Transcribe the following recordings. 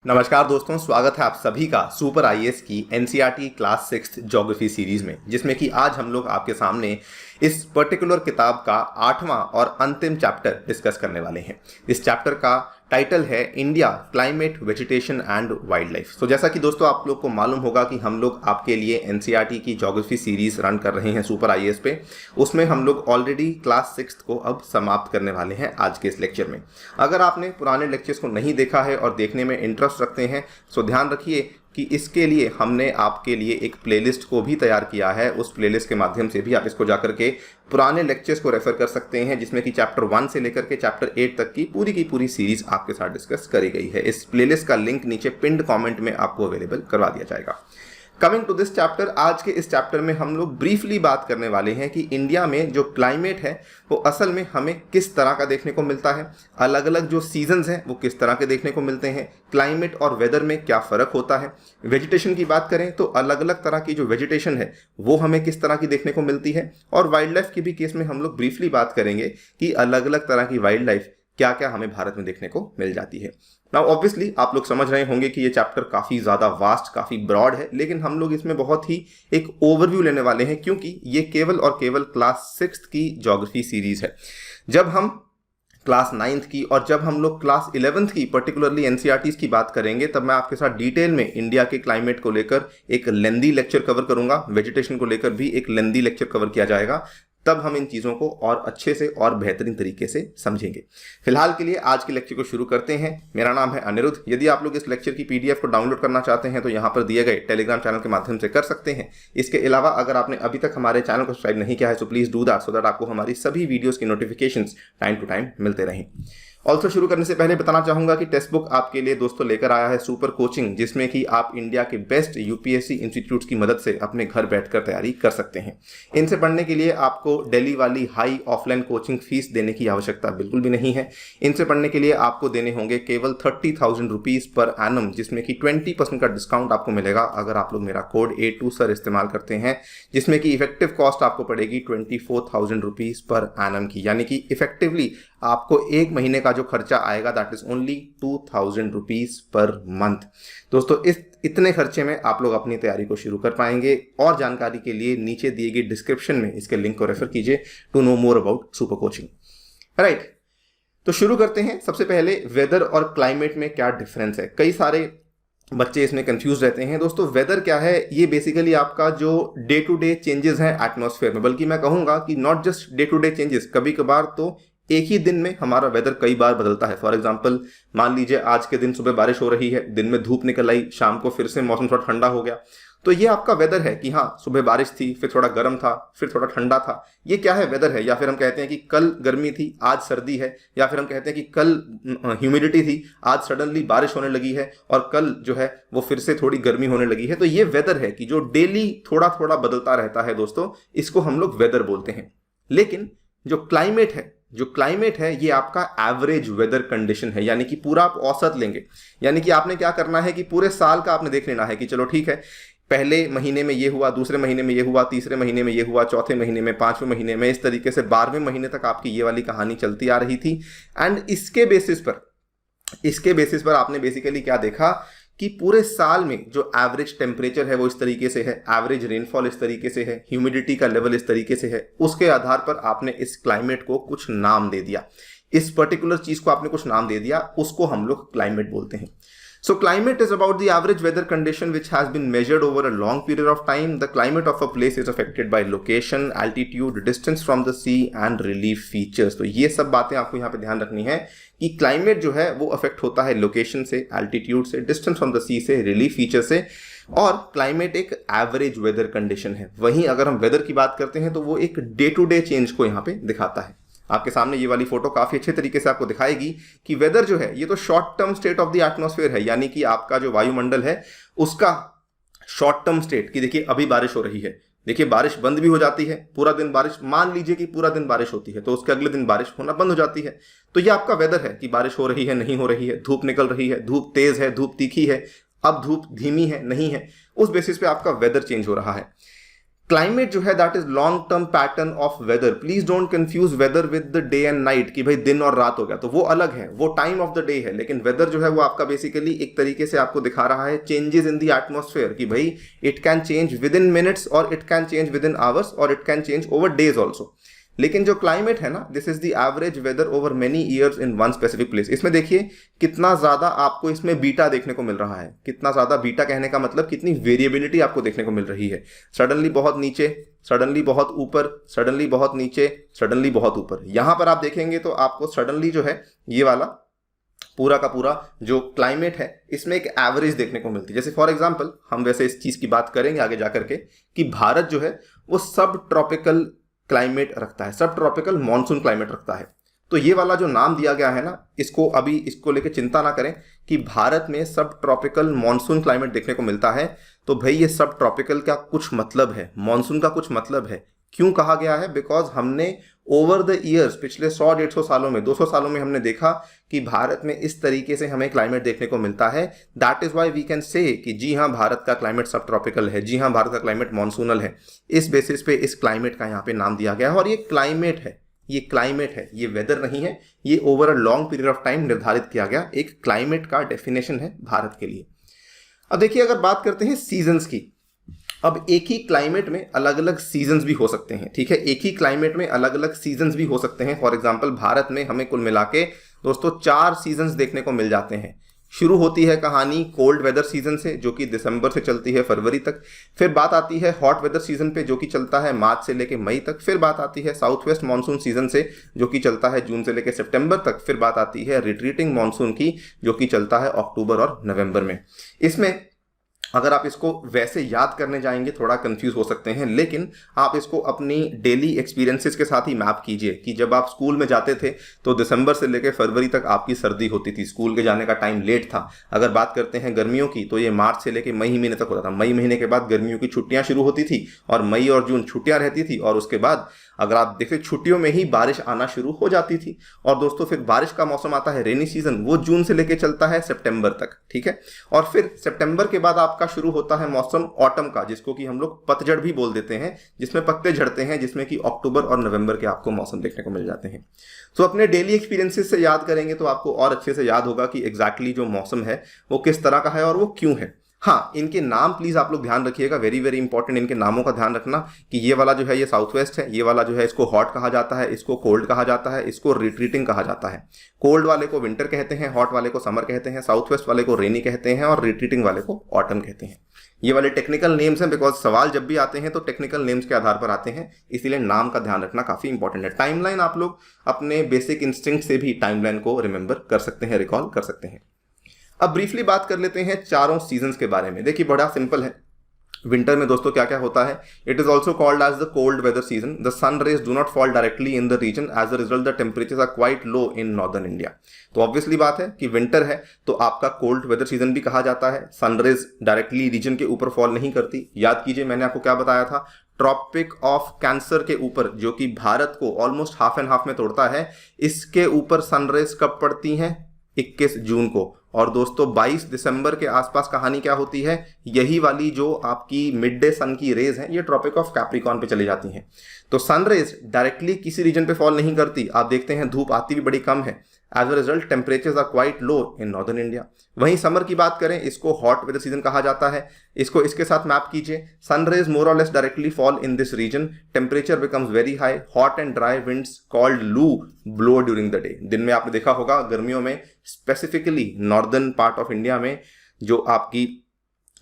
नमस्कार दोस्तों, स्वागत है आप सभी का सुपर आईएएस की एनसीईआरटी क्लास 6 ज्योग्राफी सीरीज में, जिसमें कि आज हम लोग आपके सामने इस पर्टिकुलर किताब का 8वां और अंतिम चैप्टर डिस्कस करने वाले हैं। इस चैप्टर का टाइटल है India climate vegetation and wild life. तो जैसा कि दोस्तों आप लोग को मालूम होगा कि हम लोग आपके लिए एनसीईआरटी की ज्योग्राफी सीरीज रन कर रहे हैं सुपर आईएएस पे। उसमें हम लोग ऑलरेडी क्लास 6 को अब समाप्त करने वाले हैं आज के इस लेक्चर में। अगर आपने पुराने लेक्चर्स को नहीं देखा है और देखने में इंटरेस्ट रखते हैं तो ध्यान रखिए कि इसके लिए हमने आपके लिए एक प्लेलिस्ट को भी तैयार किया है। उस प्लेलिस्ट के माध्यम से भी आप इसको जाकर के पुराने लेक्चर्स को रेफर कर सकते हैं, जिसमें कि चैप्टर 1 से लेकर के चैप्टर 8 तक की पूरी सीरीज आपके साथ डिस्कस करी गई है। इस प्लेलिस्ट का लिंक नीचे पिन्ड कमेंट में आपको अवेलेबल करवा दिया जाएगा। कमिंग टू दिस चैप्टर, आज के इस चैप्टर में हम लोग ब्रीफली बात करने वाले हैं कि इंडिया में जो क्लाइमेट है वो असल में हमें किस तरह का देखने को मिलता है, अलग अलग जो सीजन्स हैं वो किस तरह के देखने को मिलते हैं, क्लाइमेट और वेदर में क्या फ़र्क होता है। वेजिटेशन की बात करें तो अलग अलग तरह की जो वेजिटेशन है वो हमें किस तरह की देखने को मिलती है, और वाइल्ड लाइफ की भी केस में हम लोग ब्रीफली बात करेंगे कि अलग अलग तरह की वाइल्ड लाइफ क्या क्या हमें भारत में देखने को मिल जाती है। नाउ ऑब्वियसली आप लोग समझ रहे होंगे कि ये चैप्टर काफ़ी ज़्यादा वास्ट, काफ़ी ब्रॉड है, लेकिन हम लोग इसमें बहुत ही एक ओवरव्यू लेने वाले हैं, क्योंकि ये केवल और केवल क्लास 6 की ज्योग्राफी सीरीज है। जब हम क्लास 9th की और जब हम लोग क्लास 11th की पर्टिकुलरली एनसीईआरटीज की बात करेंगे, तब मैं आपके साथ डिटेल में इंडिया के क्लाइमेट को लेकर एक लेंदी लेक्चर कवर करूंगा, वेजिटेशन को लेकर भी एक लेंदी लेक्चर कवर किया जाएगा। तब हम इन चीज़ों को और अच्छे से और बेहतरीन तरीके से समझेंगे। फिलहाल के लिए आज के लेक्चर को शुरू करते हैं। मेरा नाम है अनिरुद्ध। यदि आप लोग इस लेक्चर की पीडीएफ को डाउनलोड करना चाहते हैं तो यहाँ पर दिए गए टेलीग्राम चैनल के माध्यम से कर सकते हैं। इसके अलावा अगर आपने अभी तक हमारे चैनल को सब्सक्राइब नहीं किया है तो please do that, so that आपको हमारी सभी वीडियोज़ की नोटिफिकेशंस टाइम टू टाइम मिलते रहें। ऑल्सो शुरू करने से पहले बताना चाहूंगा कि टेक्स्ट बुक आपके लिए दोस्तों लेकर आया है सुपर कोचिंग, जिसमें कि आप इंडिया के बेस्ट यूपीएससी इंस्टीट्यूट्स की मदद से अपने घर बैठकर तैयारी कर सकते हैं। इनसे पढ़ने के लिए आपको दिल्ली वाली हाई ऑफलाइन कोचिंग फीस देने की आवश्यकता बिल्कुल भी नहीं है। इनसे पढ़ने के लिए आपको देने होंगे केवल 30,000 रुपीज़ पर एनम, जिसमें कि 20% का डिस्काउंट आपको मिलेगा अगर आप लोग मेरा कोड A2 सर इस्तेमाल करते हैं, जिसमें कि इफेक्टिव कॉस्ट आपको पड़ेगी 24,000 रुपीज़ पर एनम की, यानी कि इफेक्टिवली आपको एक महीने का जो खर्चा आएगा that is only 2,000 rupees per month. दोस्तों इतने खर्चे में आप लोग अपनी तैयारी को शुरू कर पाएंगे। और जानकारी के लिए नीचे दिए गई डिस्क्रिप्शन में इसके लिंक को रेफर कीजिए to know more about super coaching. Right, तो शुरू करते हैं। सबसे पहले वेदर और क्लाइमेट में क्या डिफरेंस है। कई सारे बच्चे इसमें कंफ्यूज रहते हैं। दोस्तों वेदर क्या है, ये बेसिकली आपका जो डे टू डे चेंजेस हैं एटमॉस्फेयर में, बल्कि मैं कहूँगा कि not just day to day changes, कभी कभार तो एक ही दिन में हमारा वेदर कई बार बदलता है। फॉर एग्जांपल मान लीजिए आज के दिन सुबह बारिश हो रही है, दिन में धूप निकल आई, शाम को फिर से मौसम थोड़ा ठंडा हो गया, तो ये आपका वेदर है कि हाँ सुबह बारिश थी, फिर थोड़ा गर्म था, फिर थोड़ा ठंडा था। ये क्या है, वेदर है। या फिर हम कहते हैं कि कल गर्मी थी आज सर्दी है, या फिर हम कहते हैं कि कल ह्यूमिडिटी थी आज सडनली बारिश होने लगी है, और कल जो है वो फिर से थोड़ी गर्मी होने लगी है। तो ये वेदर है कि जो डेली थोड़ा थोड़ा बदलता रहता है दोस्तों, इसको हम लोग वेदर बोलते हैं। लेकिन जो क्लाइमेट है ये आपका एवरेज वेदर कंडीशन है, यानी कि पूरा आप औसत लेंगे। यानी कि आपने क्या करना है कि पूरे साल का आपने देख लेना है कि चलो ठीक है, पहले महीने में ये हुआ, दूसरे महीने में ये हुआ, तीसरे महीने में ये हुआ, चौथे महीने में, पांचवें महीने में, इस तरीके से 12वें महीने तक आपकी ये वाली कहानी चलती आ रही थी। एंड इसके बेसिस पर आपने बेसिकली क्या देखा कि पूरे साल में जो एवरेज टेम्परेचर है वो इस तरीके से है, एवरेज रेनफॉल इस तरीके से है, ह्यूमिडिटी का लेवल इस तरीके से है। उसके आधार पर आपने इस क्लाइमेट को कुछ नाम दे दिया, इस पर्टिकुलर चीज को आपने कुछ नाम दे दिया, उसको हम लोग क्लाइमेट बोलते हैं। So climate is about the average weather condition which has been measured over a long period of time. The climate of a place is affected by location, altitude, distance from the sea and relief features. तो ये सब बातें आपको यहाँ पे ध्यान रखनी है कि क्लाइमेट जो है वो अफेक्ट होता है लोकेशन से, एल्टीट्यूड से, डिस्टेंस फ्रॉम द सी से, रिलीफ फीचर से, और क्लाइमेट एक एवरेज वेदर कंडीशन है। वहीं अगर हम वेदर की बात करते हैं तो वो एक डे टू डे चेंज को यहाँ पे दिखाता है। आपके सामने ये वाली फोटो काफी अच्छे तरीके से आपको दिखाएगी कि वेदर जो है ये तो short term state of the atmosphere है, यानी कि आपका जो वायुमंडल है उसका शॉर्ट टर्म स्टेट की। देखिए अभी बारिश हो रही है, देखिए बारिश बंद भी हो जाती है, पूरा दिन बारिश, मान लीजिए कि पूरा दिन बारिश होती है तो उसके अगले दिन बारिश होना बंद हो जाती है। तो ये आपका वेदर है कि बारिश हो रही है, नहीं हो रही है, धूप निकल रही है, धूप तेज है, धूप तीखी है, अब धूप धीमी है, नहीं है। उस बेसिस पे आपका वेदर चेंज हो रहा है। क्लाइमेट जो है that is long term pattern of weather. Please don't confuse weather with the day and night कि भाई दिन और रात हो गया, तो वो अलग है, वो टाइम ऑफ द डे है। लेकिन वेदर जो है वो आपका बेसिकली एक तरीके से आपको दिखा रहा है चेंजेस इन द एटमॉस्फेयर कि भाई it can change within minutes और it can change within hours और it can change over days also. लेकिन जो क्लाइमेट है ना, this is the average weather over many years in one specific place. इसमें देखिए कितना ज्यादा आपको इसमें बीटा देखने को मिल रहा है। कितना ज्यादा बीटा कहने का मतलब कितनी वेरिएबिलिटी आपको देखने को मिल रही है। सडनली बहुत नीचे, सडनली बहुत ऊपर, सडनली बहुत नीचे, सडनली बहुत ऊपर। यहां पर आप देखेंगे तो आपको सडनली जो है ये वाला पूरा का पूरा जो क्लाइमेट है इसमें एक एवरेज देखने को मिलती है। जैसे फॉर एग्जांपल हम वैसे इस चीज की बात करेंगे आगे जाकर के कि भारत जो है वो सब ट्रॉपिकल क्लाइमेट रखता है, सब ट्रॉपिकल मॉनसून क्लाइमेट रखता है। तो ये वाला जो नाम दिया गया है ना, इसको अभी इसको लेके चिंता ना करें कि भारत में सब ट्रॉपिकल मॉनसून क्लाइमेट देखने को मिलता है। तो भाई ये सब ट्रॉपिकल का कुछ मतलब है, मॉनसून का कुछ मतलब है। क्यों कहा गया है? बिकॉज हमने ओवर द ईयर्स पिछले 100-150 सालों में, 200 सालों में हमने देखा कि भारत में इस तरीके से हमें क्लाइमेट देखने को मिलता है। That is why we can say कि जी हाँ भारत का क्लाइमेट सब ट्रॉपिकल है, जी हाँ भारत का क्लाइमेट मॉनसूनल है। इस बेसिस पे इस क्लाइमेट का यहाँ पे नाम दिया गया है। और ये क्लाइमेट है, ये क्लाइमेट है, ये वेदर नहीं है। ये over a long period of time निर्धारित किया गया एक क्लाइमेट का डेफिनेशन है भारत के लिए। अब देखिए अगर बात करते हैं सीजन्स की, अब एक ही क्लाइमेट में अलग अलग सीजन्स भी हो सकते हैं, ठीक है। एक ही क्लाइमेट में अलग अलग सीजन्स भी हो सकते हैं। फॉर एग्जांपल भारत में हमें कुल मिला के दोस्तों 4 सीजन्स देखने को मिल जाते हैं। शुरू होती है कहानी कोल्ड वेदर सीजन से जो कि दिसंबर से चलती है फरवरी तक। फिर बात आती है हॉट वेदर सीजन पे जो कि चलता है मार्च से लेकर मई तक। फिर बात आती है साउथ वेस्ट मानसून सीजन से जो कि चलता है जून से लेकर सितंबर तक। फिर बात आती है रिट्रीटिंग मानसून की जो कि चलता है अक्टूबर और नवंबर में। इसमें अगर आप इसको वैसे याद करने जाएंगे थोड़ा कंफ्यूज हो सकते हैं, लेकिन आप इसको अपनी डेली एक्सपीरियंसेस के साथ ही मैप कीजिए कि जब आप स्कूल में जाते थे तो दिसंबर से लेकर फरवरी तक आपकी सर्दी होती थी, स्कूल के जाने का टाइम लेट था। अगर बात करते हैं गर्मियों की तो ये मार्च से लेकर मई महीने तक होता था। मई महीने के बाद गर्मियों की छुट्टियां शुरू होती थी और मई और जून छुट्टियां रहती थी। और उसके बाद अगर आप देखते छुट्टियों में ही बारिश आना शुरू हो जाती थी। और दोस्तों फिर बारिश का मौसम आता है रेनी सीजन, वो जून से लेकर चलता है सितंबर तक, ठीक है। और फिर सितंबर के बाद आपका शुरू होता है मौसम ऑटम का, जिसको कि हम लोग पतझड़ भी बोल देते हैं, जिसमें पत्ते झड़ते हैं, जिसमें कि अक्टूबर और नवंबर के आपको मौसम देखने को मिल जाते हैं। तो अपने डेली एक्सपीरियंसेस से याद करेंगे तो आपको और अच्छे से याद होगा कि एग्जैक्टली जो मौसम है वो किस तरह का है और वो क्यों है। हाँ, इनके नाम प्लीज आप लोग ध्यान रखिएगा, वेरी वेरी इंपॉर्टेंट इनके नामों का ध्यान रखना कि ये वाला जो है ये साउथ वेस्ट है, ये वाला जो है इसको हॉट कहा जाता है, इसको कोल्ड कहा जाता है, इसको रिट्रीटिंग कहा जाता है। कोल्ड वाले को विंटर कहते हैं, हॉट वाले को समर कहते हैं, साउथ वेस्ट वाले को रेनी कहते हैं और रिट्रीटिंग वाले को ऑटम कहते हैं। ये वाले टेक्निकल नेम्स हैं बिकॉज सवाल जब भी आते हैं तो टेक्निकल नेम्स के आधार पर आते हैं, इसीलिए नाम का ध्यान रखना काफी इंपॉर्टेंट है। टाइमलाइन आप लोग अपने बेसिक इंस्टिंक्ट से भी टाइमलाइन को रिमेंबर कर सकते हैं, रिकॉल कर सकते हैं। अब ब्रीफली बात कर लेते हैं चारों सीजन्स के बारे में। देखिए बड़ा सिंपल है। विंटर में दोस्तों क्या क्या होता है? It is also called as the cold weather season. The sun rays do not fall directly in the region, as a result the temperatures are quite low in northern India. तो obviously बात है कि winter है तो आपका cold weather season भी कहा जाता है। सनरेज डायरेक्टली रीजन के ऊपर फॉल नहीं करती। याद कीजिए मैंने आपको क्या बताया था, ट्रॉपिक ऑफ कैंसर के ऊपर जो कि भारत को ऑलमोस्ट हाफ एंड हाफ में तोड़ता है, इसके ऊपर सनरेज कब पड़ती हैं? 21 जून को। और दोस्तों 22 दिसंबर के आसपास कहानी क्या होती है? यही वाली जो आपकी मिड डे सन की रेज है ये ट्रॉपिक ऑफ कैप्रिकॉर्न पे चली जाती हैं। तो सन रेज डायरेक्टली किसी रीजन पे फॉल नहीं करती। आप देखते हैं धूप आती भी बड़ी कम है। As a result temperatures are quite low in northern India. वहीं समर की बात करें, इसको हॉट वेदर सीजन कहा जाता है। इसको इसके साथ मैप कीजिए। Sun rays more or less directly fall in this region, temperature becomes very high, hot and dry winds called loo blow during the day. दिन में आपने देखा होगा गर्मियों में specifically northern part of India में जो आपकी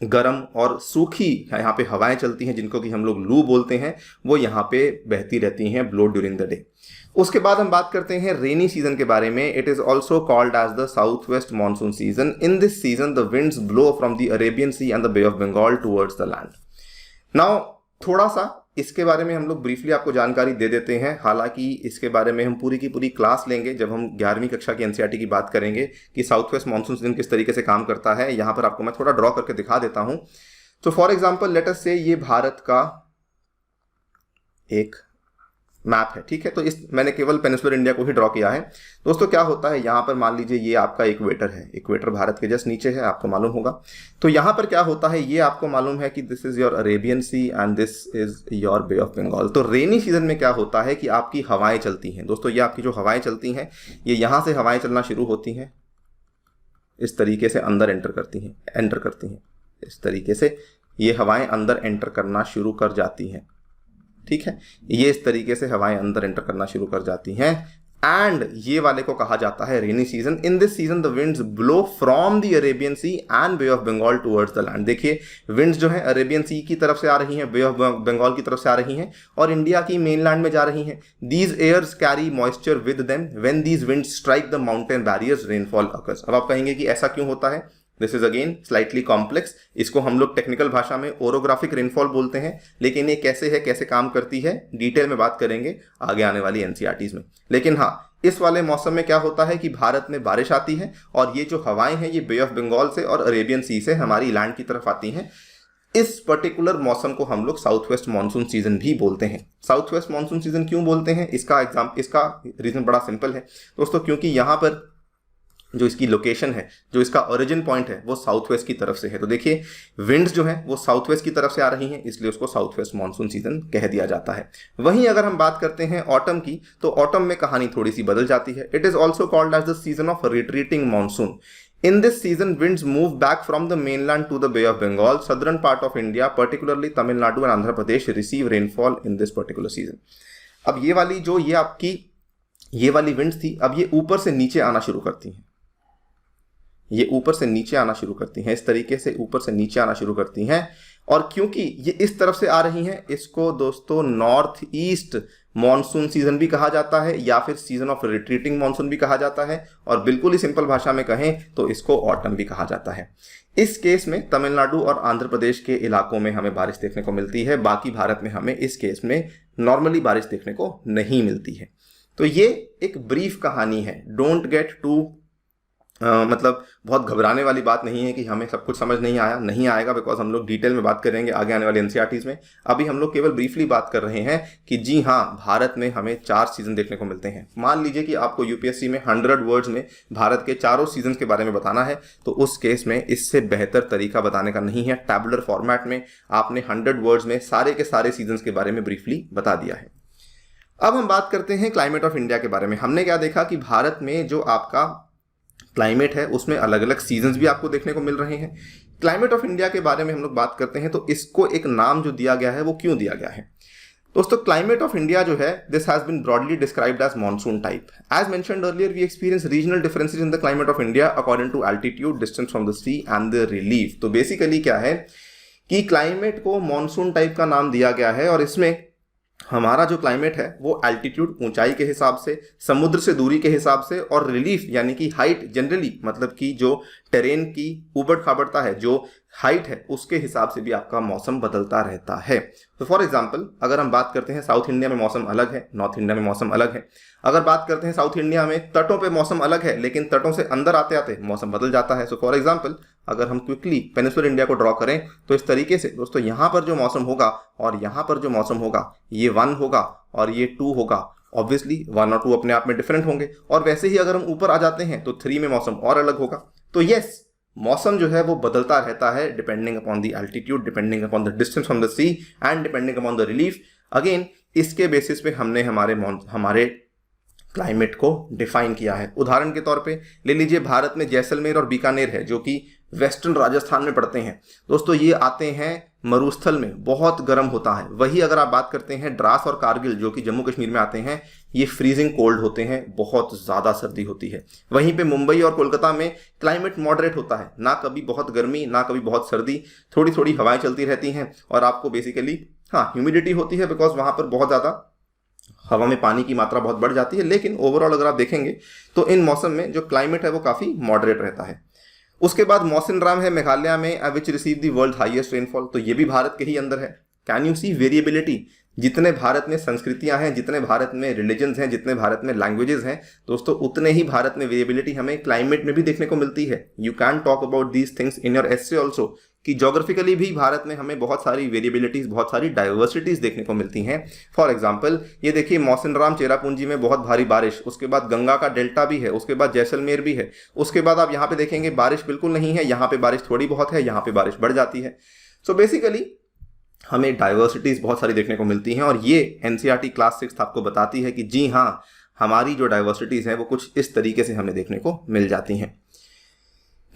गर्म और सूखी यहाँ पे हवाएं चलती हैं जिनको कि हम लोग लू बोलते हैं, वो यहाँ पे बहती रहती हैं, ब्लो ड्यूरिंग द डे। उसके बाद हम बात करते हैं रेनी सीजन के बारे में। It is also called as the south west monsoon season. In this season the winds blow from the Arabian Sea and the Bay of Bengal towards the land. Now थोड़ा सा इसके बारे में हम लोग ब्रीफली आपको जानकारी दे देते हैं। हालांकि इसके बारे में हम पूरी की पूरी क्लास लेंगे जब हम 11वीं कक्षा की एनसीईआरटी की बात करेंगे कि साउथ वेस्ट मानसून सीजन किस तरीके से काम करता है। यहाँ पर आपको मैं थोड़ा ड्रॉ करके दिखा देता हूँ। तो फॉर एग्जाम्पल लेट अस से ये भारत का एक मैप है, ठीक है। तो इस मैंने केवल पेनिनसुलर इंडिया को ही ड्रॉ किया है। दोस्तों क्या होता है, यहाँ पर मान लीजिए ये आपका इक्वेटर है, इक्वेटर भारत के जस्ट नीचे है, आपको मालूम होगा। तो यहाँ पर क्या होता है, ये आपको मालूम है कि this is your Arabian Sea and this is your Bay of Bengal. तो रेनी सीजन में क्या होता है कि आपकी हवाएं चलती हैं। दोस्तों ये आपकी जो हवाएं चलती हैं, ये यहाँ से हवाएं चलना शुरू होती हैं, इस तरीके से अंदर एंटर करती हैं, इस तरीके से ये हवाएं अंदर एंटर करना शुरू कर जाती हैं, ठीक है। ये इस तरीके से हवाएं अंदर एंटर करना शुरू कर जाती हैं एंड ये वाले को कहा जाता है rainy season. In this season the winds blow from the Arabian Sea and Bay of Bengal towards the land. देखिए विंड्स जो है अरेबियन सी की तरफ से आ रही हैं, बे ऑफ बंगाल की तरफ से आ रही हैं और इंडिया की मेनलैंड में जा रही हैं। These airs carry moisture with them, when these winds strike the mountain barriers rainfall occurs. अब आप कहेंगे कि ऐसा क्यों होता है, this is again slightly complex. इसको हम लोग टेक्निकल भाषा में ओरोग्राफिक रेनफॉल बोलते हैं, लेकिन ये कैसे है, कैसे काम करती है, डिटेल में बात करेंगे आगे आने वाली एनसीईआरटीज में। लेकिन हाँ, इस वाले मौसम में क्या होता है कि भारत में बारिश आती है और ये जो हवाएं हैं ये बे ऑफ बंगाल से और अरेबियन सी से हमारी लैंड की तरफ आती हैं। इस पर्टिकुलर मौसम को हम लोग साउथ वेस्ट मानसून सीजन भी बोलते हैं। साउथ वेस्ट मानसून सीजन क्यों बोलते हैं, इसका रीजन बड़ा सिंपल है दोस्तों, क्योंकि यहाँ पर जो इसकी लोकेशन है, जो इसका ओरिजिन पॉइंट है, वो साउथ वेस्ट की तरफ से है। तो देखिए विंड्स जो है वो साउथ वेस्ट की तरफ से आ रही हैं, इसलिए उसको साउथ वेस्ट मानसून सीजन कह दिया जाता है। वहीं अगर हम बात करते हैं ऑटम की, तो ऑटम में कहानी थोड़ी सी बदल जाती है। It is also called as the season of retreating monsoon. In this season, winds move back from the mainland to the Bay of Bengal. Southern part of India, particularly Tamil Nadu and Andhra Pradesh, receive rainfall in this particular season. अब ये वाली winds थी, अब ये ऊपर से नीचे आना शुरू करती हैं, ये ऊपर से नीचे आना शुरू करती हैं, इस तरीके से ऊपर से नीचे आना शुरू करती हैं। और क्योंकि ये इस तरफ से आ रही हैं, इसको दोस्तों नॉर्थ ईस्ट मॉनसून सीजन भी कहा जाता है या फिर सीजन ऑफ रिट्रीटिंग मॉनसून भी कहा जाता है, और बिल्कुल ही सिंपल भाषा में कहें तो इसको ऑटम भी कहा जाता है। इस केस में तमिलनाडु और आंध्र प्रदेश के इलाकों में हमें बारिश देखने को मिलती है, बाकी भारत में हमें इस केस में नॉर्मली बारिश देखने को नहीं मिलती है। तो ये एक ब्रीफ कहानी है, डोंट गेट टू मतलब बहुत घबराने वाली बात नहीं है कि हमें सब कुछ समझ नहीं आएगा, बिकॉज हम लोग डिटेल में बात करेंगे आगे आने वाले एनसीईआरटीज में। अभी हम लोग केवल ब्रीफली बात कर रहे हैं कि जी हाँ, भारत में हमें 4 सीजन देखने को मिलते हैं। मान लीजिए कि आपको यूपीएससी में 100 वर्ड्स में भारत के चारों सीजन के बारे में बताना है, तो उस केस में इससे बेहतर तरीका बताने का नहीं है। टैबुलर फॉर्मेट में आपने 100 वर्ड्स में सारे के सारे सीजन के बारे में ब्रीफली बता दिया है। अब हम बात करते हैं क्लाइमेट ऑफ इंडिया के बारे में। हमने क्या देखा कि भारत में जो आपका क्लाइमेट है उसमें अलग अलग सीजन्स भी आपको देखने को मिल रहे हैं। क्लाइमेट ऑफ इंडिया के बारे में हम लोग बात करते हैं तो इसको एक नाम जो दिया गया है वो क्यों दिया गया है दोस्तों। क्लाइमेट ऑफ इंडिया जो है, this has been broadly described as monsoon type. As mentioned earlier, we experience regional differences in the climate of India according to altitude, distance from the sea and the relief. तो basically क्या है कि climate को monsoon type का नाम दिया गया है और इसमें हमारा जो क्लाइमेट है वो एल्टीट्यूड, ऊंचाई के हिसाब से, समुद्र से दूरी के हिसाब से, और रिलीफ यानी कि हाइट जनरली, मतलब कि जो टेरेन की उबड़ खाबड़ता है, जो हाइट है, उसके हिसाब से भी आपका मौसम बदलता रहता है। तो फॉर एग्जांपल अगर हम बात करते हैं साउथ इंडिया में मौसम अलग है, नॉर्थ इंडिया में मौसम अलग है। अगर बात करते हैं साउथ इंडिया में तटों पे मौसम अलग है, लेकिन तटों से अंदर आते आते मौसम बदल जाता है। सो फॉर एग्जांपल अगर हम क्विकली पेनिनसुलर इंडिया को ड्रॉ करें तो इस तरीके से दोस्तों, यहाँ पर जो मौसम होगा और यहाँ पर जो मौसम होगा, ये 1 होगा और ये 2 होगा। ऑब्वियसली 1 और 2 अपने आप में डिफरेंट होंगे, और वैसे ही अगर हम ऊपर आ जाते हैं तो 3 में मौसम और अलग होगा। तो यस, मौसम जो है वो बदलता रहता है depending upon the altitude, depending upon the distance from the sea and depending upon the relief. Again इसके बेसिस पे हमने हमारे क्लाइमेट को डिफाइन किया है। उदाहरण के तौर पे ले लीजिए, भारत में जैसलमेर और बीकानेर है जो कि वेस्टर्न राजस्थान में पड़ते हैं दोस्तों। ये आते हैं मरुस्थल में, बहुत गर्म होता है। वही अगर आप बात करते हैं द्रास और कारगिल जो कि जम्मू कश्मीर में आते हैं, ये फ्रीजिंग कोल्ड होते हैं, बहुत ज़्यादा सर्दी होती है। वहीं पे मुंबई और कोलकाता में क्लाइमेट मॉडरेट होता है, ना कभी बहुत गर्मी ना कभी बहुत सर्दी, थोड़ी थोड़ी हवाएं चलती रहती हैं, और आपको बेसिकली ह्यूमिडिटी होती है, बिकॉज वहाँ पर बहुत ज़्यादा हवा में पानी की मात्रा बहुत बढ़ जाती है। लेकिन ओवरऑल अगर आप देखेंगे तो इन मौसम में जो क्लाइमेट है वो काफ़ी मॉडरेट रहता है। उसके बाद मौसिनराम है मेघालय में, which receive the world highest rainfall. तो ये भी भारत के ही अंदर है। कैन यू सी वेरिएबिलिटी, जितने भारत में संस्कृतियां हैं, जितने भारत में रिलीजन्स हैं, जितने भारत में लैंग्वेजेस हैं दोस्तों, उतने ही भारत में वेरिएबिलिटी हमें क्लाइमेट में भी देखने को मिलती है। You can talk about these things in your essay also, कि जोग्राफिकली भी भारत में हमें बहुत सारी वेरिएबिलिटीज, बहुत सारी डाइवर्सिटीज देखने को मिलती हैं। फॉर एग्जांपल ये देखिए, मौसिनराम चेरापूंजी में बहुत भारी बारिश, उसके बाद गंगा का डेल्टा भी है, उसके बाद जैसलमेर भी है, उसके बाद आप यहाँ पे देखेंगे बारिश बिल्कुल नहीं है, यहाँ पे बारिश थोड़ी बहुत है, यहाँ पे बारिश बढ़ जाती है। सो बेसिकली हमें डाइवर्सिटीज बहुत सारी देखने को मिलती हैं, और ये एनसीईआरटी क्लास 6 आपको बताती है कि जी हाँ, हमारी जो डाइवर्सिटीज हैं वो कुछ इस तरीके से हमें देखने को मिल जाती हैं।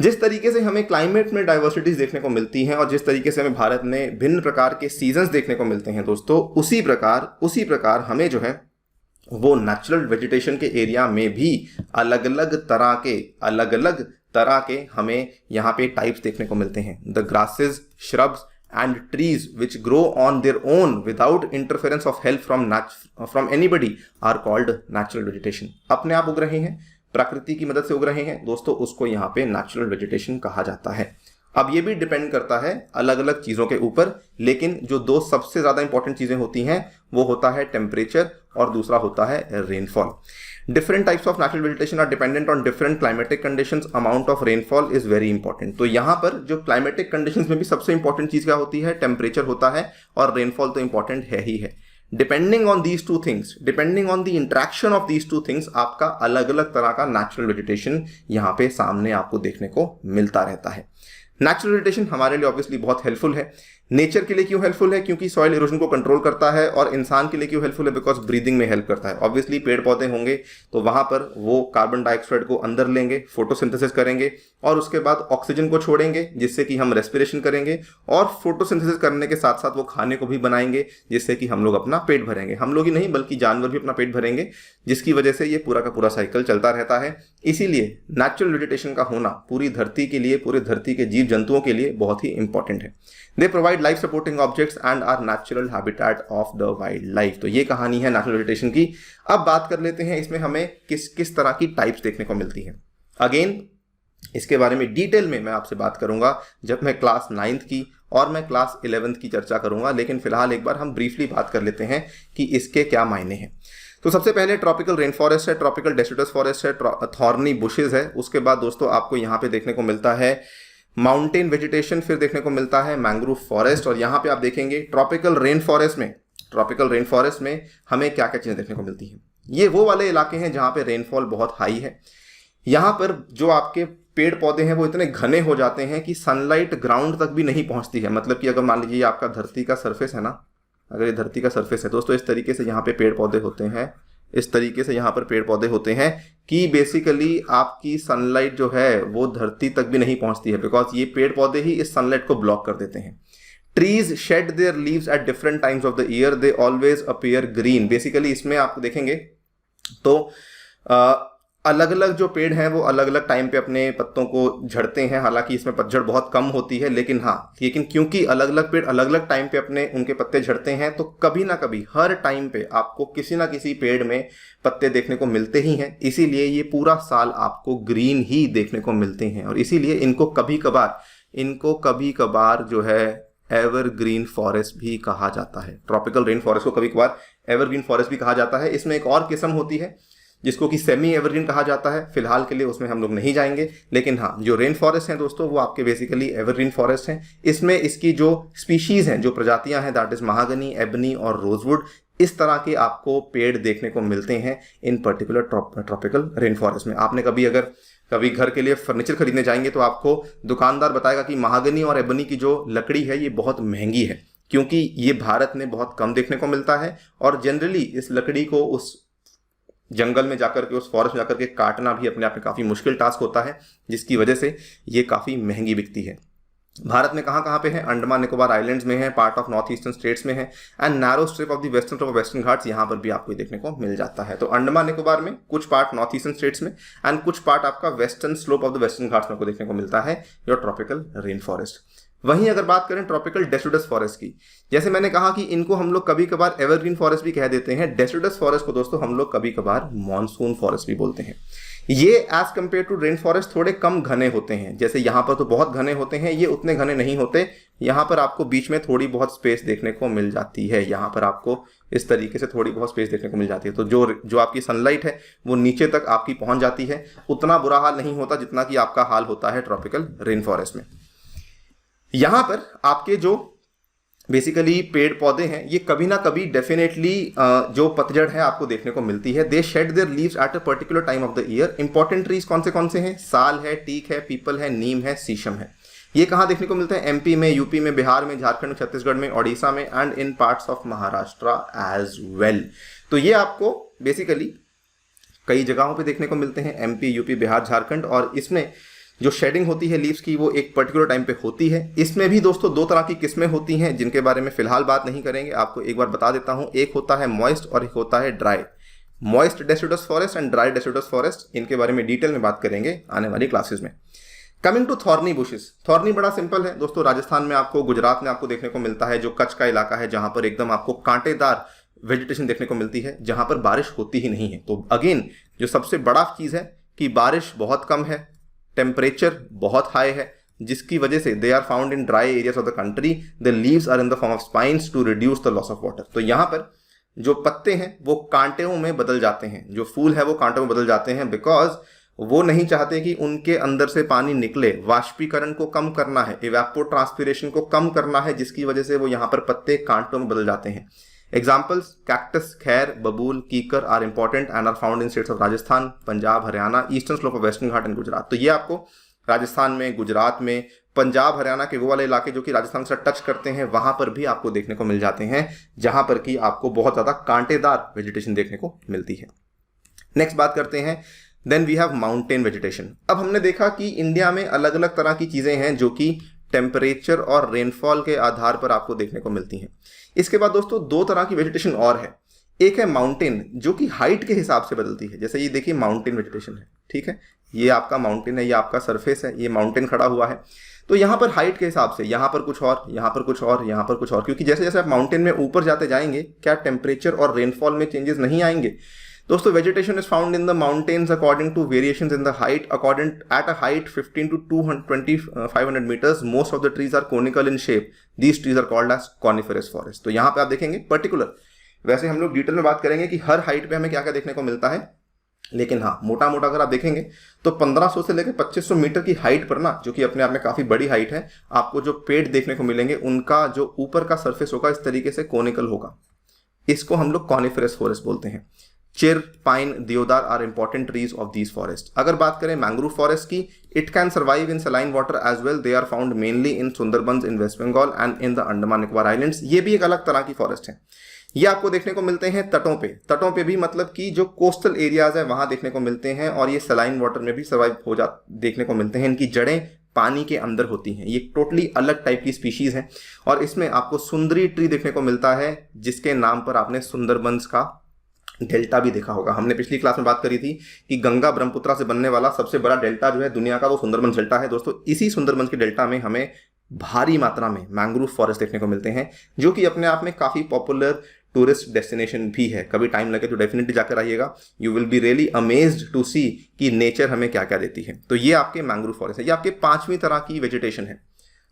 जिस तरीके से हमें क्लाइमेट में डाइवर्सिटीज देखने को मिलती हैं और जिस तरीके से हमें भारत में भिन्न प्रकार के सीजन्स देखने को मिलते हैं दोस्तों, उसी प्रकार हमें जो है वो नेचुरल वेजिटेशन के एरिया में भी अलग अलग तरह के हमें यहाँ पे टाइप्स देखने को मिलते हैं। The grasses, shrubs and trees which grow on their own without interference of help from anybody are called natural vegetation। अपने आप उग रहे हैं, प्रकृति की मदद से उग रहे हैं दोस्तों, उसको यहाँ पे नेचुरल वेजिटेशन कहा जाता है। अब ये भी डिपेंड करता है अलग अलग चीज़ों के ऊपर, लेकिन जो दो सबसे ज़्यादा इंपॉर्टेंट चीज़ें होती हैं वो होता है टेम्परेचर और दूसरा होता है rainfall. Different types of natural vegetation are dependent on different climatic conditions. Amount of rainfall is very important। तो यहाँ पर जो climatic conditions में भी सबसे important चीज़ क्या होती है, टेम्परेचर होता है, और rainfall तो important है ही है। Depending on these two things, depending on the interaction of these two things, आपका अलग अलग तरह का natural vegetation यहाँ पे सामने आपको देखने को मिलता रहता है। नेचुरल वेजिटेशन हमारे लिए ऑब्वियसली बहुत हेल्पफुल है। नेचर के लिए क्यों हेल्पफुल है? क्योंकि सॉइल इरोजन को कंट्रोल करता है। और इंसान के लिए क्यों हेल्पफुल है? बिकॉज ब्रीदिंग में हेल्प करता है। ऑब्वियसली पेड़ पौधे होंगे तो वहां पर वो कार्बन डाइऑक्साइड को अंदर लेंगे, फोटोसिंथेसिस करेंगे और उसके बाद ऑक्सीजन को छोड़ेंगे जिससे कि हम रेस्पिरेशन करेंगे, और फोटोसिंथेसिस करने के साथ साथ वो खाने को भी बनाएंगे जिससे कि हम लोग अपना पेट भरेंगे। हम लोग ही नहीं बल्कि जानवर भी अपना पेट भरेंगे, जिसकी वजह से ये पूरा का पूरा साइकिल चलता रहता है। इसीलिए नेचुरल वेजिटेशन का होना पूरी धरती के लिए, पूरी धरती के जीव जंतुओं के लिए बहुत ही इंपॉर्टेंट है। They provide life supporting objects and are natural habitat of the wildlife. तो ये कहानी है नेचुरल वेजिटेशन की। अब बात कर लेते हैं इसमें हमें किस किस तरह की टाइप्स देखने को मिलती हैं। अगेन इसके बारे में डिटेल में मैं आपसे बात करूंगा जब मैं क्लास 9th की और मैं क्लास 11th की चर्चा करूंगा, लेकिन फिलहाल एक बार हम ब्रीफली बात कर लेते हैं कि इसके क्या मायने हैं। तो सबसे पहले ट्रॉपिकल रेन फॉरेस्ट है, ट्रॉपिकल डेसिडस फॉरेस्ट है, थॉर्नी बुशेज है। उसके बाद दोस्तों आपको यहाँ पे देखने को मिलता है माउंटेन वेजिटेशन, फिर देखने को मिलता है मैंग्रोव फॉरेस्ट। और यहाँ पे आप देखेंगे ट्रॉपिकल रेन फॉरेस्ट में हमें क्या क्या चीज़ें देखने को मिलती हैं। ये वो वाले इलाके हैं जहाँ पे रेनफॉल बहुत हाई है। यहाँ पर जो आपके पेड़ पौधे हैं वो इतने घने हो जाते हैं कि सनलाइट ग्राउंड तक भी नहीं पहुँचती है। मतलब कि अगर मान लीजिए आपका धरती का सरफेस है ना, अगर ये धरती का सरफेस है दोस्तों, इस तरीके से यहाँ पे पेड़ पौधे होते हैं, इस तरीके से यहाँ पर पेड़ पौधे होते हैं कि बेसिकली आपकी सनलाइट जो है वो धरती तक भी नहीं पहुँचती है, बिकॉज ये पेड़ पौधे ही इस सनलाइट को ब्लॉक कर देते हैं। Trees shade their leaves at different times of the year, they always appear green. Basically इसमें आप देखेंगे तो अलग अलग जो पेड़ हैं वो अलग अलग टाइम पे अपने पत्तों को झड़ते हैं। हालांकि इसमें पतझड़ बहुत कम होती है, लेकिन क्योंकि अलग अलग पेड़ अलग अलग टाइम पे अपने उनके पत्ते झड़ते हैं, तो कभी ना कभी हर टाइम पे आपको किसी ना किसी पेड़ में पत्ते देखने को मिलते ही हैं। इसीलिए ये पूरा साल आपको ग्रीन ही देखने को मिलते हैं, और इसीलिए इनको कभी कभार जो है एवरग्रीन फॉरेस्ट भी कहा जाता है। ट्रॉपिकल रेन फॉरेस्ट को कभी कभार एवरग्रीन फॉरेस्ट भी कहा जाता है। इसमें एक और किस्म होती है जिसको कि सेमी एवरग्रीन कहा जाता है। फिलहाल के लिए उसमें हम लोग नहीं जाएंगे, लेकिन हाँ, जो रेन फॉरेस्ट हैं दोस्तों वो आपके बेसिकली एवरग्रीन फॉरेस्ट हैं। इसमें इसकी जो स्पीशीज हैं, जो प्रजातियां हैं, दैट इज महागनी, एबनी और रोजवुड, इस तरह के आपको पेड़ देखने को मिलते हैं इन पर्टिकुलर ट्रॉपिकल रेन फॉरेस्ट में। आपने कभी घर के लिए फर्नीचर खरीदने जाएंगे तो आपको दुकानदार बताएगा कि महागनी और एबनी की जो लकड़ी है ये बहुत महंगी है, क्योंकि ये भारत में बहुत कम देखने को मिलता है, और जनरली इस लकड़ी को उस जंगल में जाकर के, उस फॉरेस्ट में जाकर के काटना भी अपने आप में काफ़ी मुश्किल टास्क होता है, जिसकी वजह से ये काफ़ी महंगी बिकती है। भारत में कहाँ पे है? अंडमान निकोबार आइलैंड्स में है, part of north eastern states में है, and narrow strip of the western Ghats यहाँ पर भी आपको देखने को मिल जाता है। तो अंडमान निकोबार में कुछ पार्ट नॉर्थ ईस्टर्न स्टेट्स में एंड कुछ पार्ट आपका western slope of the western Ghats में आपको देखने को मिलता है योर ट्रॉपिकल रेन फॉरेस्ट। वहीं अगर बात करें ट्रॉपिकल डेसिडस फॉरेस्ट की, जैसे मैंने कहा कि इनको हम लोग कभी कभार एवरग्रीन फॉरेस्ट भी कह देते हैं। डेसिडस फॉरेस्ट को दोस्तों हम लोग कभी कभार मॉनसून फॉरेस्ट भी बोलते हैं। ये as compare to rain forest थोड़े कम घने होते हैं, जैसे यहाँ पर तो बहुत घने होते हैं, ये उतने घने नहीं होते। यहाँ पर आपको बीच में थोड़ी बहुत स्पेस देखने को मिल जाती है, यहाँ पर आपको इस तरीके से थोड़ी बहुत स्पेस देखने को मिल जाती है। तो जो आपकी सनलाइट है वो नीचे तक आपकी पहुंच जाती है। उतना बुरा हाल नहीं होता जितना कि आपका हाल होता है ट्रॉपिकल रेन फॉरेस्ट में। यहाँ पर आपके जो बेसिकली पेड़ पौधे हैं ये कभी ना कभी डेफिनेटली जो पतझड़ है आपको देखने को मिलती है। They shed their leaves at a particular time of the year. Important trees कौन से हैं? साल है, टीक है, पीपल है, नीम है, शीशम है। ये कहाँ देखने को मिलते हैं? एमपी में, यूपी में, बिहार में, झारखंड, छत्तीसगढ़ में, ओडिशा में and in parts of Maharashtra as well. तो ये आपको बेसिकली कई जगहों पे देखने को मिलते हैं, एमपी, यूपी, बिहार, झारखंड। और इसमें जो शेडिंग होती है लीव्स की वो एक पर्टिकुलर टाइम पे होती है। इसमें भी दोस्तों दो तरह की किस्में होती हैं जिनके बारे में फिलहाल बात नहीं करेंगे, आपको एक बार बता देता हूं। एक होता है मॉइस्ट और एक होता है dry. Moist deciduous forest and dry deciduous forest, इनके बारे में डिटेल में बात करेंगे आने वाली क्लासेस में। Coming to thorny bushes. Thorny बड़ा सिंपल है दोस्तों, राजस्थान में आपको, गुजरात में आपको देखने को मिलता है, जो कच्छ का इलाका है जहां पर एकदम आपको कांटेदार वेजिटेशन देखने को मिलती है, जहां पर बारिश होती ही नहीं है। तो अगेन जो सबसे बड़ा चीज है कि बारिश बहुत कम है, टेम्परेचर बहुत हाई है, जिसकी वजह से they are found in dry areas of the country. The leaves are in the form of spines to reduce the loss of water. तो यहाँ पर जो पत्ते हैं वो कांटेओं में बदल जाते हैं, जो फूल है वो कांटों में बदल जाते हैं, बिकॉज वो नहीं चाहते कि उनके अंदर से पानी निकले। वाष्पीकरण को कम करना है, इवेपोट्रांसपिरेशन को कम करना है, जिसकी वजह से वो यहाँ पर पत्ते कांटों में बदल जाते हैं। Examples cactus, khair, babool, kikar are important and are found in states of Rajasthan, Punjab, Haryana, eastern slope of western Ghat and Gujarat. तो ये आपको राजस्थान में, गुजरात में, पंजाब, हरियाणा के वो वाले इलाके जो कि राजस्थान से टच करते हैं, वहां पर भी आपको देखने को मिल जाते हैं, जहां पर कि आपको बहुत ज्यादा कांटेदार वेजिटेशन देखने को मिलती है। नेक्स्ट बात करते हैं, then we have mountain vegetation. अब हमने देखा कि इंडिया में अलग अलग तरह की चीजें हैं जो कि टेम्परेचर और रेनफॉल के आधार पर आपको देखने को मिलती हैं। इसके बाद दोस्तों दो तरह की वेजिटेशन और है। एक है माउंटेन, जो कि हाइट के हिसाब से बदलती है। जैसे ये देखिए माउंटेन वेजिटेशन है, ठीक है, ये आपका माउंटेन है, ये आपका सरफेस है, ये माउंटेन खड़ा हुआ है। तो यहाँ पर हाइट के हिसाब से यहाँ पर कुछ और, यहाँ पर कुछ और, यहाँ पर कुछ और, क्योंकि जैसे जैसे आप माउंटेन में ऊपर जाते जाएंगे क्या टेम्परेचर और रेनफॉल में चेंजेस नहीं आएंगे? दोस्तों vegetation is found in the mountains according to variations in the height according at a height 15 to 2500 metres. Most of the trees are conical in shape, these trees are called as coniferous forest. तो यहाँ पे आप देखेंगे particular, वैसे हम लोग detail में बात करेंगे कि हर हाइट पे हमें क्या क्या देखने को मिलता है, लेकिन हाँ मोटा मोटा अगर आप देखेंगे तो 1500 से लेकर 2500 मीटर की हाइट पर ना, जो कि अपने आप में काफी बड़ी हाइट है, आपको जो पेड़ देखने को मिलेंगे उनका जो ऊपर का सरफेस होगा इस तरीके से कोनिकल होगा। इसको हम लोग कॉनिफेरस फॉरेस्ट बोलते हैं। Chir, pine, deodar are important trees of these forest. अगर बात करें मैंग्रोव फॉरेस्ट की, it can survive in saline water as well. They are found mainly in Sundarbans in West Bengal and in the Andaman Nicobar islands. ये भी एक अलग तरह की फॉरेस्ट है। ये आपको देखने को मिलते हैं तटों पे, तटों पे भी मतलब कि जो कोस्टल एरियाज है वहां देखने को मिलते हैं, और ये सलाइन वाटर में भी सर्वाइव हो जा देखने को मिलते हैं। इनकी जड़ें पानी के अंदर होती हैं। ये टोटली अलग टाइप की स्पीशीज है, और इसमें आपको सुंदरी ट्री देखने को मिलता है, जिसके नाम पर आपने सुंदरबंस का डेल्टा भी देखा होगा। हमने पिछली क्लास में बात करी थी कि गंगा ब्रह्मपुत्रा से बनने वाला सबसे बड़ा डेल्टा जो है दुनिया का, वो सुंदरबंस डेल्टा है। दोस्तों इसी सुंदरबंस के डेल्टा में हमें भारी मात्रा में मैंग्रोव फॉरेस्ट देखने को मिलते हैं, जो कि अपने आप में काफी पॉपुलर टूरिस्ट डेस्टिनेशन भी है। कभी टाइम लगे तो डेफिनेटली जाकर आइएगा, you will be really amazed to see कि नेचर हमें क्या क्या देती है। तो ये आपके मैंग्रोव फॉरेस्ट है, ये आपके 5वीं तरह की वेजिटेशन है।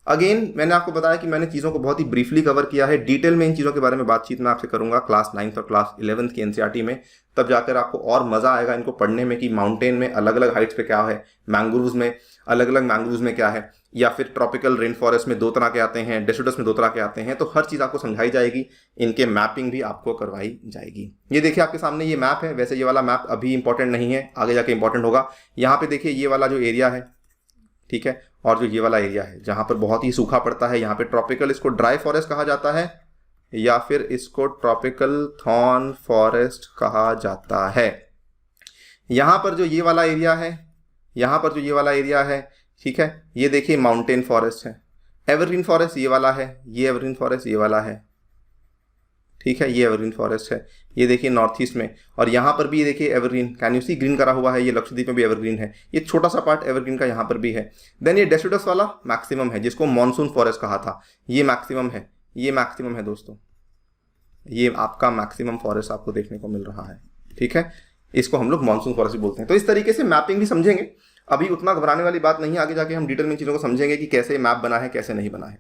अगेन मैंने आपको बताया कि मैंने चीज़ों को बहुत ही ब्रीफली कवर किया है। डिटेल में इन चीज़ों के बारे में बातचीत मैं आपसे करूंगा क्लास 9th और क्लास 11th की एनसीईआरटी में, तब जाकर आपको और मज़ा आएगा इनको पढ़ने में कि माउंटेन में अलग अलग हाइट्स पे क्या है, मैंग्रोव्स में अलग अलग मैंग्रोव्स में क्या है, या फिर ट्रॉपिकल रेन फॉरेस्ट में 2 तरह के आते हैं, डेसिडुअस में 2 तरह के आते हैं। तो हर चीज़ आपको समझाई जाएगी, इनके मैपिंग भी आपको करवाई जाएगी। ये देखिए आपके सामने ये मैप है। वैसे ये वाला मैप अभी इंपॉर्टेंट नहीं है, आगे जाके इंपॉर्टेंट होगा। यहाँ पे देखिए ये वाला जो एरिया है, ठीक है, और जो ये वाला एरिया है जहां पर बहुत ही सूखा पड़ता है, यहाँ पे ट्रॉपिकल, इसको ड्राई फॉरेस्ट कहा जाता है, या फिर इसको ट्रॉपिकल थॉर्न फॉरेस्ट कहा जाता है। यहाँ पर जो ये वाला एरिया है, यहाँ पर जो ये वाला एरिया है, ठीक है, ये देखिए माउंटेन फॉरेस्ट है। एवरग्रीन फॉरेस्ट ये वाला है, ये एवरग्रीन फॉरेस्ट ये वाला है, ठीक है, ये एवरग्रीन फॉरेस्ट है। ये देखिए नॉर्थ ईस्ट में, और यहाँ पर भी ये देखिए evergreen, can you see green करा हुआ है, ये लक्षद्वीप में भी एवरग्रीन है। ये छोटा सा पार्ट एवरग्रीन का यहाँ पर भी है। देन ये डेसिडुअस वाला मैक्सिमम है, जिसको मॉनसून फॉरेस्ट कहा था, ये मैक्सिमम है, ये मैक्सिमम है दोस्तों, ये आपका मैक्सिमम फॉरेस्ट आपको देखने को मिल रहा है, ठीक है। इसको हम लोग मानसून फॉरेस्ट भी बोलते हैं। तो इस तरीके से मैपिंग भी समझेंगे, अभी उतना घबराने वाली बात नहीं है, आगे जाके हम डिटेल में चीज़ों को समझेंगे कि कैसे मैप बना है कैसे नहीं बना है।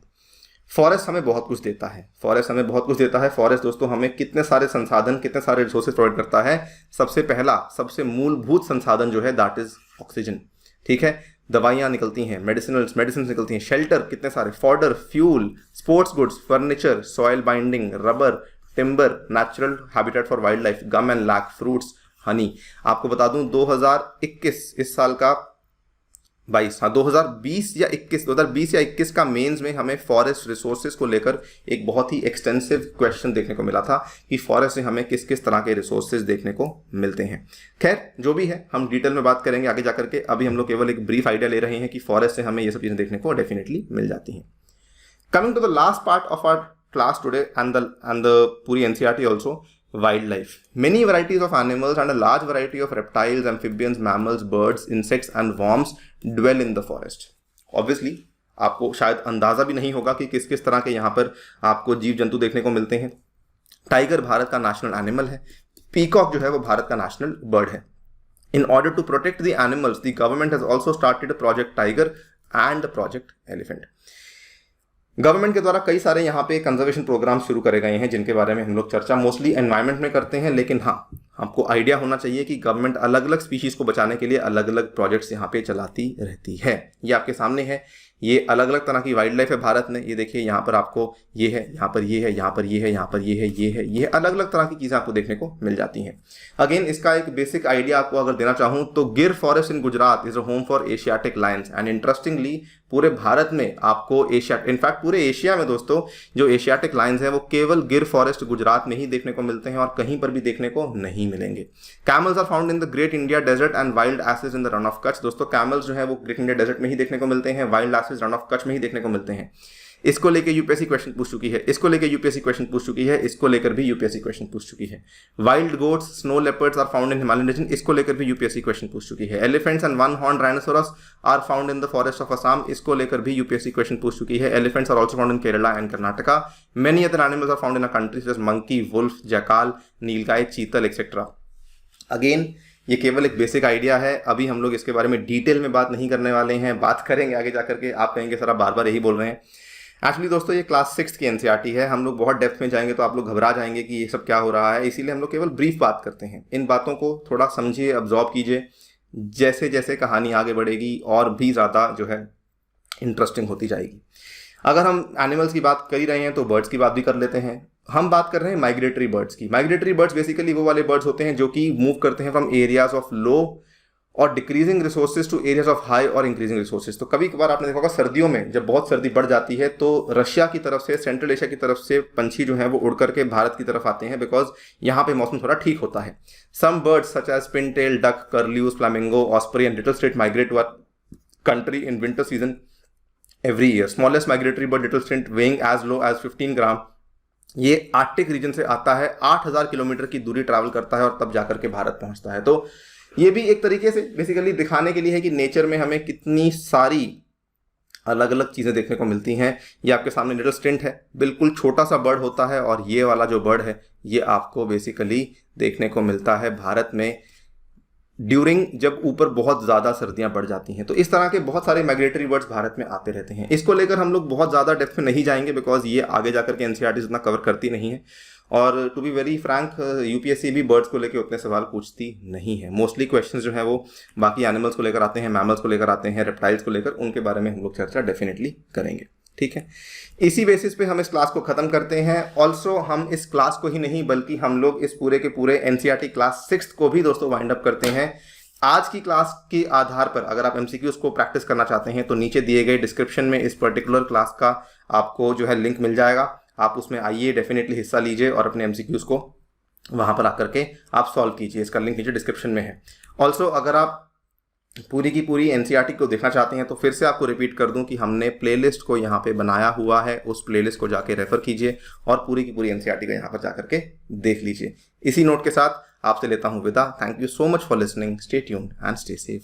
फॉरेस्ट हमें बहुत कुछ देता है, फॉरेस्ट हमें बहुत कुछ देता है। फॉरेस्ट दोस्तों हमें कितने सारे संसाधन, कितने सारे रिसोर्सेज प्रोवाइड करता है। सबसे पहला, सबसे मूलभूत संसाधन जो है दैट इज ऑक्सीजन, ठीक है। दवाइयाँ निकलती हैं, मेडिसिन निकलती हैं, शेल्टर कितने सारे, fodder, fuel, sports goods, furniture, soil binding, rubber, timber, natural habitat for wildlife, gum and lac, fruits, honey. आपको बता दूं 2021 इस साल का 2020 या 21 का मेंस में हमें फॉरेस्ट रिसोर्सेज को लेकर एक बहुत ही एक्सटेंसिव क्वेश्चन देखने को मिला था कि फॉरेस्ट से हमें किस किस तरह के रिसोर्सेज देखने को मिलते हैं। खैर जो भी है हम डिटेल में बात करेंगे आगे जाकर के, अभी हम लोग केवल एक ब्रीफ आइडिया ले रहे हैं कि फॉरेस्ट से हमें ये सब चीज़ें देखने को डेफिनेटली मिल जाती हैं। Coming to the last part of our class today and the puri NCERT also, wildlife. Many varieties of animals and a large variety of reptiles, amphibians, mammals, birds, insects and worms dwell in the forest. Obviously आपको शायद अंदाजा भी नहीं होगा कि किस किस तरह के यहाँ पर आपको जीव जंतु देखने को मिलते हैं। टाइगर भारत का नेशनल एनिमल है, पीकॉक जो है वो भारत का नेशनल बर्ड है। In order to protect the animals, the government has also started Project Tiger and Project Elephant. Government के द्वारा कई सारे यहाँ पे कंजर्वेशन प्रोग्राम शुरू करे गए हैं जिनके बारे में हम लोग चर्चा मोस्टली एनवायरनमेंट में करते हैं, लेकिन हाँ आपको आइडिया होना चाहिए कि गवर्नमेंट अलग अलग स्पीशीज को बचाने के लिए अलग अलग प्रोजेक्ट्स यहाँ पे चलाती रहती है। ये आपके सामने है, ये अलग अलग तरह की वाइल्ड लाइफ है भारत में। ये देखिए यहाँ पर आपको ये है, यहाँ पर ये है, यहाँ पर ये है, यहाँ पर ये है, ये है, ये अलग अलग तरह की चीज़ें आपको देखने को मिल जाती हैं। अगेन इसका एक बेसिक आइडिया आपको अगर देना चाहूँ तो गिर forest in Gujarat is a home for Asiatic Lions and interestingly पूरे भारत में आपको इनफैक्ट पूरे एशिया में दोस्तों जो एशियाटिक लायंस हैं वो केवल गिर फॉरेस्ट गुजरात में ही देखने को मिलते हैं और कहीं पर भी देखने को नहीं मिलेंगे। Camels are found in the Great India Desert and wild asses in the Rann of Kutch. दोस्तों कैमल्स जो है वो ग्रेट इंडिया डेजर्ट में ही देखने को मिलते हैं, wild asses Rann of Kutch में ही देखने को मिलते हैं। इसको लेके यूपीएससी क्वेश्चन पूछ चुकी है, इसको लेके यूपीएससी क्वेश्चन पूछ चुकी है, इसको लेकर भी यूपीएससी क्वेश्चन पूछ चुकी है। Wild goats, snow leopards are found in Himalayan region, इसको लेकर भी यूपीएससी क्वेश्चन पूछ चुकी है। Elephants and one horn rhinoceros are found in the forest of Assam, इसको लेकर भी यूपीएससी क्वेश्चन पूछ चुकी है। Elephants are also found in Kerala and Karnataka. Many other animals are found in a countries जैसे monkey, wolf, jackal, nilgai, chital etcetera. Again ये केवल एक बेसिक आइडिया है, अभी हम लोग इसके बारे में डिटेल में बात नहीं करने वाले हैं, बात करेंगे आगे जाकर के। आप कहेंगे सर आप बार बार यही बोल रहे हैं। एक्चुअली दोस्तों ये क्लास 6 की एनसीईआरटी है, हम लोग बहुत डेप्थ में जाएंगे तो आप लोग घबरा जाएंगे कि ये सब क्या हो रहा है, इसीलिए हम लोग केवल ब्रीफ बात करते हैं। इन बातों को थोड़ा समझिए, अब्जॉर्ब कीजिए, जैसे जैसे कहानी आगे बढ़ेगी और भी ज़्यादा जो है इंटरेस्टिंग होती जाएगी। अगर हम एनिमल्स की बात कर ही रहे हैं तो बर्ड्स की बात भी कर लेते हैं। हम बात कर रहे हैं माइग्रेटरी बर्ड्स की। माइग्रेटरी बर्ड्स बेसिकली वो वाले बर्ड्स होते हैं जो कि मूव करते हैं from areas of low or decreasing resources to areas of high or increasing resources. तो कभी कभार आपने देखा होगा सर्दियों में जब बहुत सर्दी बढ़ जाती है तो रशिया की तरफ से, सेंट्रल एशिया की तरफ से पंछी जो हैं वो उड़ करके भारत की तरफ आते हैं बिकॉज यहाँ पे मौसम थोड़ा ठीक होता है। Some birds such as pintail, duck, curlews, flamingo, osprey and little stint migrate to our country in winter season every year. Smallest migratory bird little stint weighing as low as 15 gram. ये Arctic reason से आता है, 8000 kilometre की दूरी travel करता है और तब जाकर के भारत पहुंचता है। तो ये भी एक तरीके से बेसिकली दिखाने के लिए है कि नेचर में हमें कितनी सारी अलग अलग चीज़ें देखने को मिलती हैं। ये आपके सामने लिटिल स्टिंट है, बिल्कुल छोटा सा बर्ड होता है और ये वाला जो बर्ड है ये आपको बेसिकली देखने को मिलता है भारत में ड्यूरिंग जब ऊपर बहुत ज़्यादा सर्दियां बढ़ जाती हैं। तो इस तरह के बहुत सारे माइग्रेटरी बर्ड्स भारत में आते रहते हैं। इसको लेकर हम लोग बहुत ज़्यादा डेप्थ में नहीं जाएंगे बिकॉज ये आगे जाकर के एनसीईआरटी उतना कवर करती नहीं है और to be very frank UPSC भी बर्ड्स को लेकर उतने सवाल पूछती नहीं है। मोस्टली क्वेश्चंस जो है वो बाकी एनिमल्स को लेकर आते हैं, मैमल्स को लेकर आते हैं, रेप्टाइल्स को लेकर, उनके बारे में हम लोग चर्चा डेफिनेटली करेंगे। ठीक है, इसी बेसिस पे हम इस क्लास को खत्म करते हैं। ऑल्सो हम इस क्लास को ही नहीं बल्कि हम लोग इस पूरे के पूरे एनसीईआरटी क्लास 6 को भी दोस्तों वाइंड अप करते हैं। आज की क्लास के आधार पर अगर आप एमसीक्यूज को प्रैक्टिस करना चाहते हैं तो नीचे दिए गए डिस्क्रिप्शन में इस पर्टिकुलर क्लास का आपको जो है लिंक मिल जाएगा। आप उसमें आइए, डेफिनेटली हिस्सा लीजिए और अपने एमसीक्यूज को वहां पर आकर के आप सॉल्व कीजिए। इसका लिंक नीचे डिस्क्रिप्शन में है। ऑल्सो अगर आप पूरी की पूरी एनसीईआरटी को देखना चाहते हैं तो फिर से आपको रिपीट कर दूं कि हमने प्लेलिस्ट को यहाँ पे बनाया हुआ है, उस प्लेलिस्ट को जाके रेफर कीजिए और पूरी की पूरी एनसीईआरटी को यहाँ पर जाकर के देख लीजिए। इसी नोट के साथ आपसे लेता हूँ विदा। Thank you so much for listening. Stay tuned and stay safe.